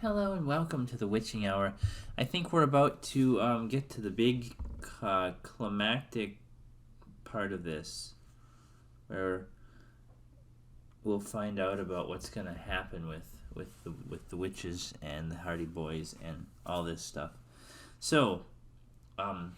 Hello and welcome to the Witching Hour. I think we're about to get to the big climactic part of this, where we'll find out about what's going to happen with the witches and the Hardy Boys and all this stuff. So, I'm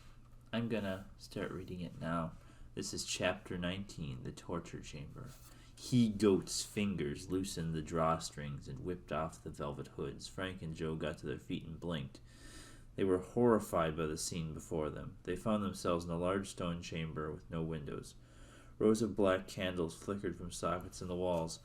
gonna start reading it now. This is chapter 19, The Torture Chamber. He-Goat's fingers loosened the drawstrings and whipped off the velvet hoods. Frank and Joe got to their feet and blinked. They were horrified by the scene before them. They found themselves in a large stone chamber with no windows. Rows of black candles flickered from sockets in the walls.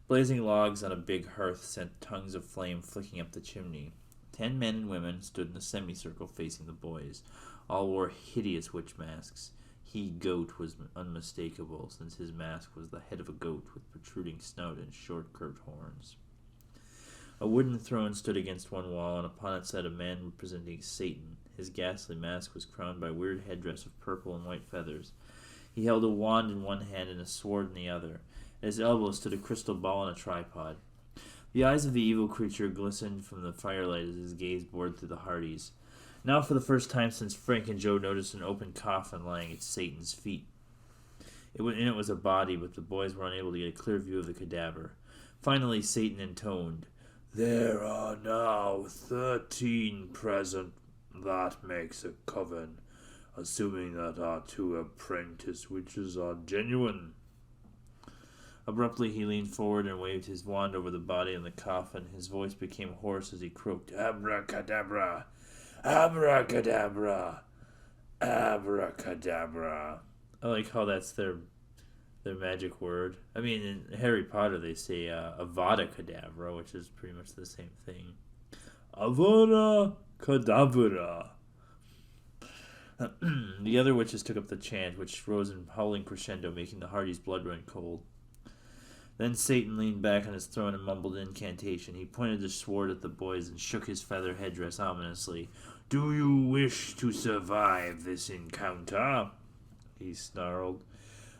Blazing logs on a big hearth sent tongues of flame flicking up the chimney. 10 men and women stood in a semicircle facing the boys. All wore hideous witch masks. He-Goat was unmistakable, since his mask was the head of a goat with protruding snout and short curved horns. A wooden throne stood against one wall, and upon it sat a man representing Satan. His ghastly mask was crowned by a weird headdress of purple and white feathers. He held a wand in one hand and a sword in the other. At his elbow stood a crystal ball on a tripod. The eyes of the evil creature glistened from the firelight as his gaze bored through the Hardys. Now, for the first time since Frank and Joe noticed an open coffin lying at Satan's feet. In it was a body, but the boys were unable to get a clear view of the cadaver. Finally, Satan intoned, "There are now 13 present. That makes a coven, assuming that our 2 apprentice witches are genuine." Abruptly, he leaned forward and waved his wand over the body in the coffin. His voice became hoarse as he croaked, "Abracadabra! Abracadabra! Abracadabra." I like how that's their magic word. I mean, in Harry Potter they say Avada Kedavra, which is pretty much the same thing. Avada Kedavra. The other witches took up the chant, which rose in howling crescendo, making the Hardys' blood run cold. Then Satan leaned back on his throne and mumbled an incantation. He pointed his sword at the boys and shook his feather headdress ominously. "Do you wish to survive this encounter?" he snarled.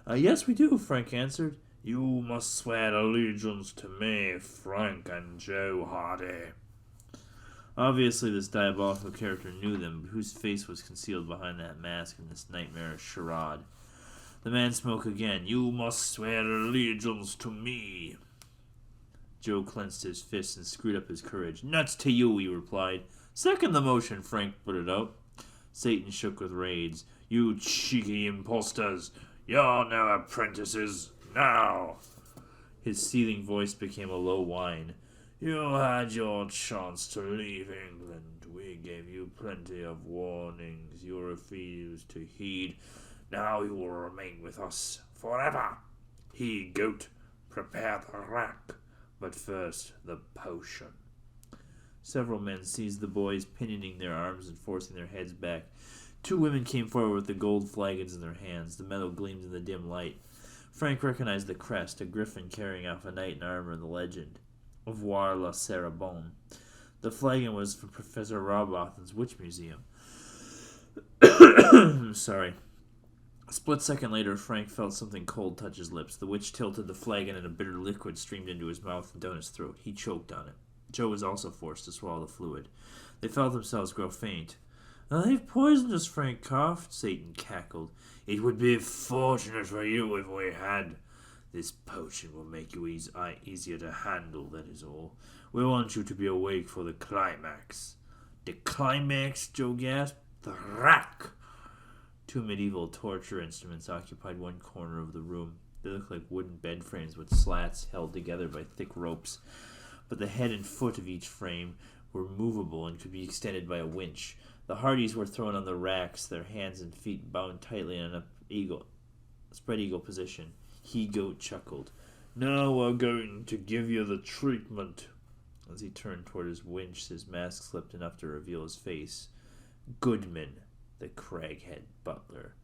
"Yes, we do," Frank answered. "You must swear allegiance to me, Frank and Joe Hardy." Obviously, this diabolical character knew them, but whose face was concealed behind that mask in this nightmarish charade. The man spoke again. "You must swear allegiance to me." Joe clenched his fists and screwed up his courage. "Nuts to you," he replied. "Second the motion," Frank put it out. Satan shook with rage. "You cheeky impostors! You're no apprentices now!" His seething voice became a low whine. "You had your chance to leave England. We gave you plenty of warnings. You refused to heed. Now you will remain with us forever. He-Goat, prepare the rack, but first the potion." Several men seized the boys, pinioning their arms and forcing their heads back. 2 women came forward with the gold flagons in their hands. The metal gleamed in the dim light. Frank recognized the crest, a griffin carrying off a knight in armor, and the legend, "Voir la Cerebon." The flagon was from Professor Roboth's Witch Museum. Sorry. A split second later, Frank felt something cold touch his lips. The witch tilted the flagon and a bitter liquid streamed into his mouth and down his throat. He choked on it. Joe was also forced to swallow the fluid. They felt themselves grow faint. "They've poisoned us," Frank coughed. Satan cackled. "It would be fortunate for you if we had. This potion will make you easier to handle, that is all. We want you to be awake for the climax." "The climax?" Joe gasped. "The rack." 2 medieval torture instruments occupied one corner of the room. They looked like wooden bed frames with slats held together by thick ropes, but the head and foot of each frame were movable and could be extended by a winch. The Hardys were thrown on the racks, their hands and feet bound tightly in a spread eagle position. He-Goat chuckled. "Now we're going to give you the treatment." As he turned toward his winch, his mask slipped enough to reveal his face. Goodman, the craghead butler.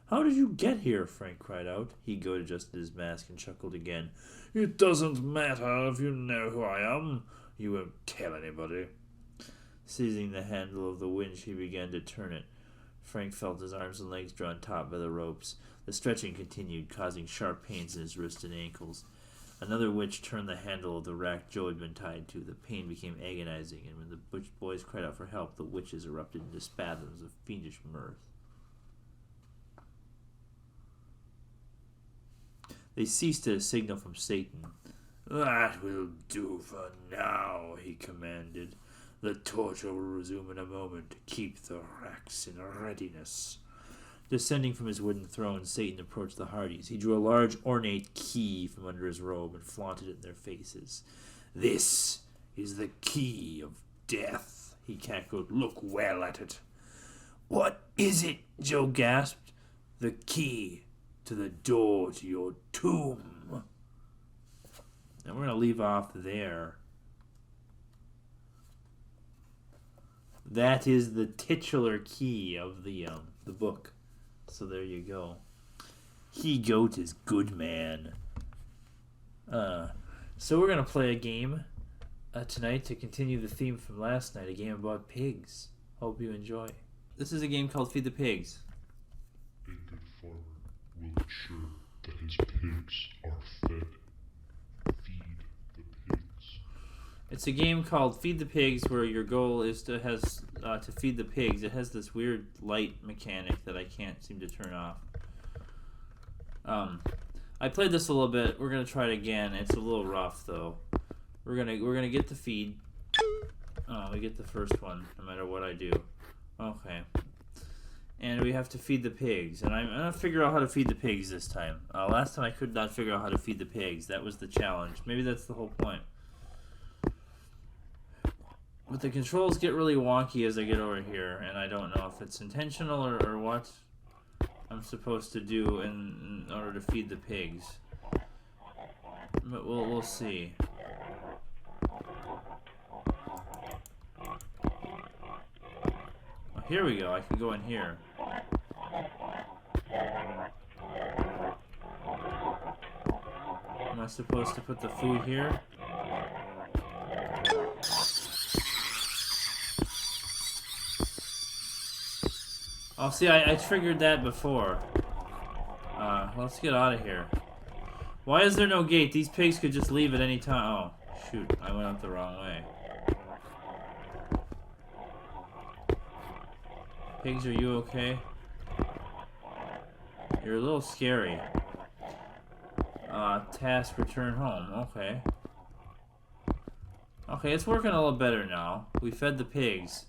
"How did you get here?" Frank cried out. He-Goat adjusted his mask and chuckled again. "It doesn't matter if you know who I am. You won't tell anybody." Seizing the handle of the winch, he began to turn it. Frank felt his arms and legs drawn taut by the ropes. The stretching continued, causing sharp pains in his wrists and ankles. Another witch turned the handle of the rack Joe had been tied to. The pain became agonizing, and when the butch boys cried out for help, the witches erupted into spasms of fiendish mirth. They ceased at a signal from Satan. "That will do for now," he commanded. "The torture will resume in a moment. Keep the racks in readiness." Descending from his wooden throne, Satan approached the Hardys. He drew a large, ornate key from under his robe and flaunted it in their faces. "This is the key of death," he cackled. "Look well at it." "What is it?" Joe gasped. "The key to the door to your tomb." And we're going to leave off there. That is the titular key of the book. So there you go. He goat is good man. So we're going to play a game tonight to continue the theme from last night, a game about pigs. Hope you enjoy. This is a game called Feed the Pigs. A good farmer will ensure that his pigs are fed. Feed the pigs. It's a game called Feed the Pigs where your goal is to feed the pigs. It has this weird light mechanic that I can't seem to turn off. I played this a little bit. We're gonna try it again. It's a little rough though. We're gonna get the feed. Oh, we get the first one no matter what I do. Okay. And we have to feed the pigs. And I'm gonna figure out how to feed the pigs this time. Last time I could not figure out how to feed the pigs. That was the challenge. Maybe that's the whole point. But the controls get really wonky as I get over here, and I don't know if it's intentional or what I'm supposed to do in order to feed the pigs. But we'll see. Oh, here we go. I can go in here. Am I supposed to put the food here? Oh, see, I triggered that before. Let's get out of here. Why is there no gate? These pigs could just leave at any time. Oh, shoot. I went out the wrong way. Pigs, are you okay? You're a little scary. Task, return home. Okay. Okay, it's working a little better now. We fed the pigs.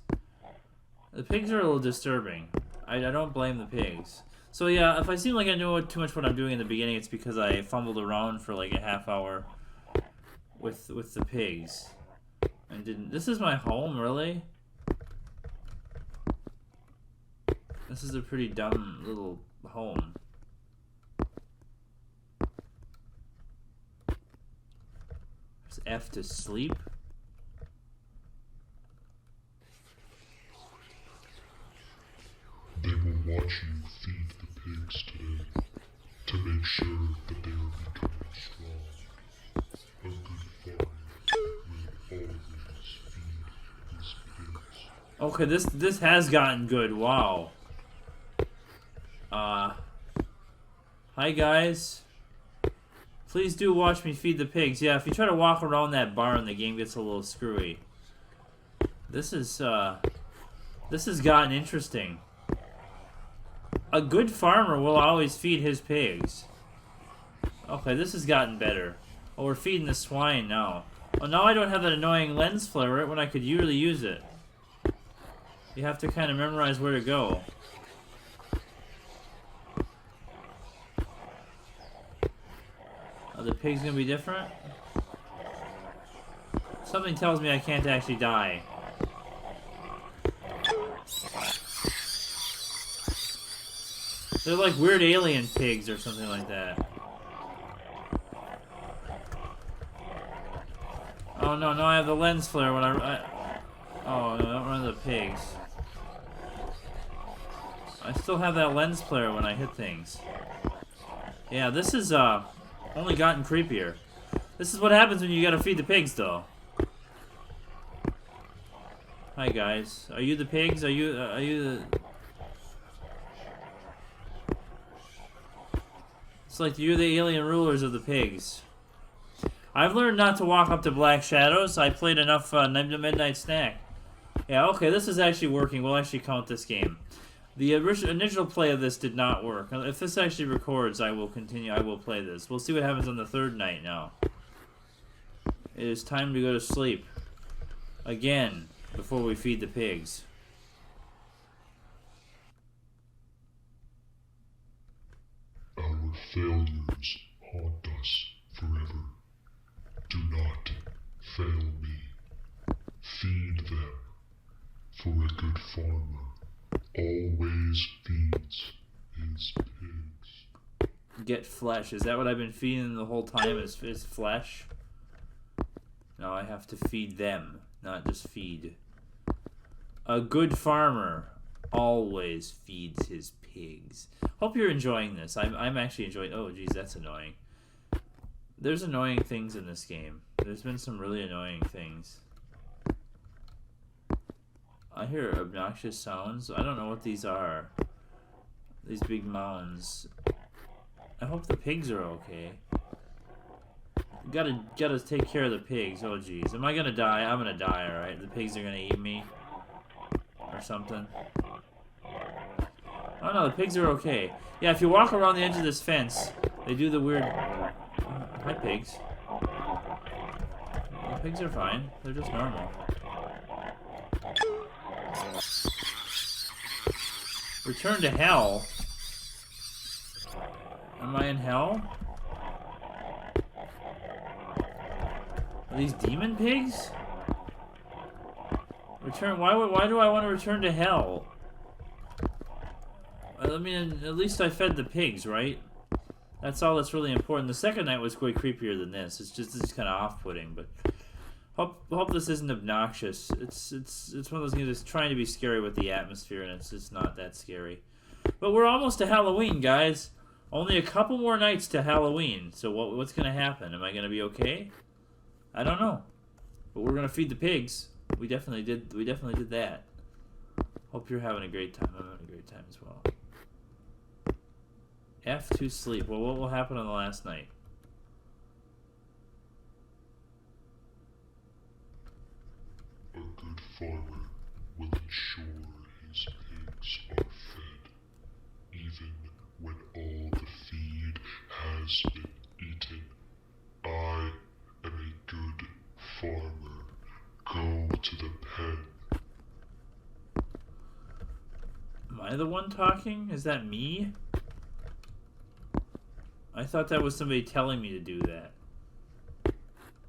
The pigs are a little disturbing. I don't blame the pigs. So yeah, if I seem like I know too much what I'm doing in the beginning, it's because I fumbled around for like a half hour with the pigs. And didn't... This is my home, really? This is a pretty dumb little home. There's F to sleep. They will watch you feed the pigs today to make sure that they are becoming strong. A good farmer will always feed his pigs. Okay, this has gotten good. Wow. Hi guys. Please do watch me feed the pigs. Yeah, if you try to walk around that barn, the game gets a little screwy. This has gotten interesting. A good farmer will always feed his pigs. Okay, this has gotten better. Oh, we're feeding the swine now. Oh, now I don't have that annoying lens flare right when I could usually use it. You have to kind of memorize where to go. Are the pigs gonna be different? Something tells me I can't actually die. They're like weird alien pigs or something like that. Oh no, I have the lens flare when oh no, don't run the pigs. I still have that lens flare when I hit things. Yeah, this is only gotten creepier. This is what happens when you gotta feed the pigs though. Hi guys. Are you the pigs? Are you the... It's like you're the alien rulers of the pigs. I've learned not to walk up to Black Shadows. I played enough Midnight Snack. Yeah, okay, this is actually working. We'll actually count this game. The initial play of this did not work. If this actually records, I will continue. I will play this. We'll see what happens on the third night now. It is time to go to sleep. Again, before we feed the pigs. Our failures haunt us forever. Do not fail me. Feed them, for a good farmer always feeds his pigs. Get flesh. Is that what I've been feeding the whole time? Is flesh? No, I have to feed them, not just feed. A good farmer always feeds his pigs. Hope you're enjoying this. I'm actually enjoying. Oh, geez, that's annoying. There's annoying things in this game. There's been some really annoying things. I hear obnoxious sounds. I don't know what these are. These big mounds. I hope the pigs are okay. Gotta take care of the pigs. Oh jeez. Am I gonna die? I'm gonna die, alright? The pigs are gonna eat me. Or something. Oh no, the pigs are okay. Yeah, if you walk around the edge of this fence, they do the weird... Hi, pigs. The pigs are fine. They're just normal. Return to hell? Am I in hell? Are these demon pigs? Return. Why do I want to return to hell? I mean, at least I fed the pigs, right? That's all that's really important. The second night was quite creepier than this. It's kind of off-putting, but hope this isn't obnoxious. It's one of those things that's trying to be scary with the atmosphere, and it's just not that scary. But we're almost to Halloween, guys. Only a couple more nights to Halloween. So what's gonna happen? Am I gonna be okay? I don't know. But we're gonna feed the pigs. We definitely did that. Hope you're having a great time. I'm having a great time as well. F to sleep. Well, what will happen on the last night? A good farmer will ensure his pigs are fed, even when all the feed has been eaten. I am a good farmer. Go to the pen. Am I the one talking? Is that me? I thought that was somebody telling me to do that.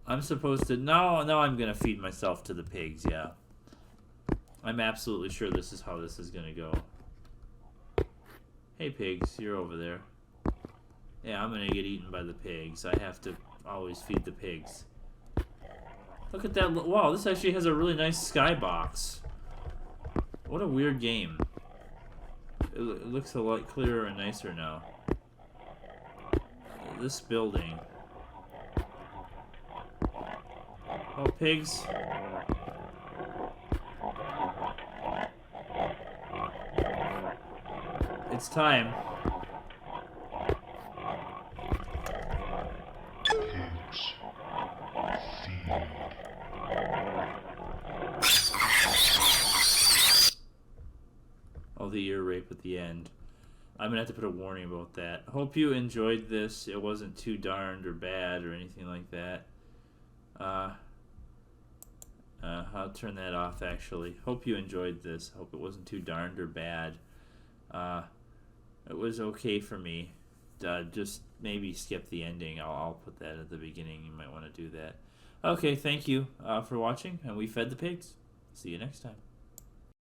I'm supposed to... No, I'm going to feed myself to the pigs, yeah. I'm absolutely sure this is how this is going to go. Hey, pigs, you're over there. Yeah, I'm going to get eaten by the pigs. I have to always feed the pigs. Look at that. Wow, this actually has a really nice skybox. What a weird game. It looks a lot clearer and nicer now. This building. Oh, pigs. It's time. Pigs. Feed. Oh, the ear rape at the end. I'm gonna have to put a warning about that. Hope you enjoyed this. It wasn't too darned or bad or anything like that. I'll turn that off actually. Hope you enjoyed this. Hope it wasn't too darned or bad. It was okay for me. Just maybe skip the ending. I'll put that at the beginning. You might want to do that. Okay, thank you for watching, and we fed the pigs. See you next time.